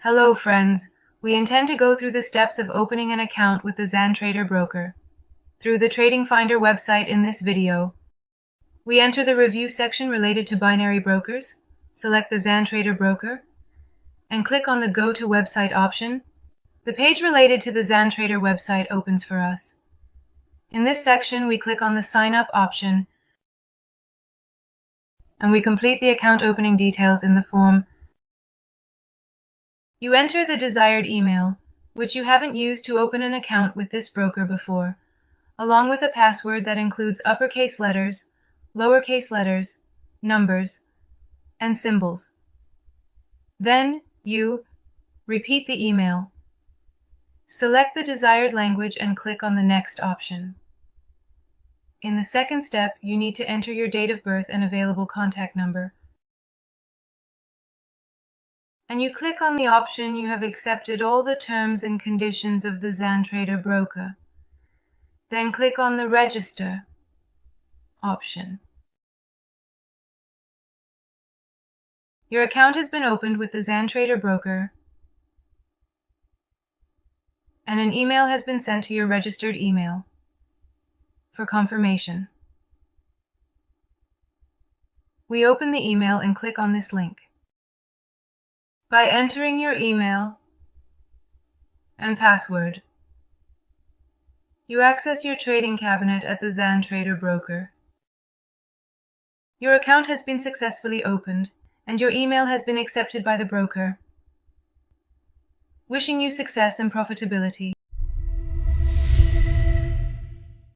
Hello friends, we intend to go through the steps of opening an account with the Zentrader broker through the Tradingfinder website in this video. We enter the review section related to binary brokers, select the Zentrader broker, and click on the Go to Website option. The page related to the Zentrader website opens for us. In this section, we click on the Sign Up option, and we complete the account opening details in the form. You enter the desired email, which you haven't used to open an account with this broker before, along with a password that includes uppercase letters, lowercase letters, numbers, and symbols. Then you repeat the email. Select the desired language and click on the Next option. In the second step, you need to enter your date of birth and available contact number. And you click on the option you have accepted all the terms and conditions of the Zentrader broker. Then click on the Register option. Your account has been opened with the Zentrader broker, and an email has been sent to your registered email for confirmation. We open the email and click on this link. By entering your email and password, you access your trading cabinet at the Zentrader broker. Your account has been successfully opened, and your email has been accepted by the broker. Wishing you success and profitability.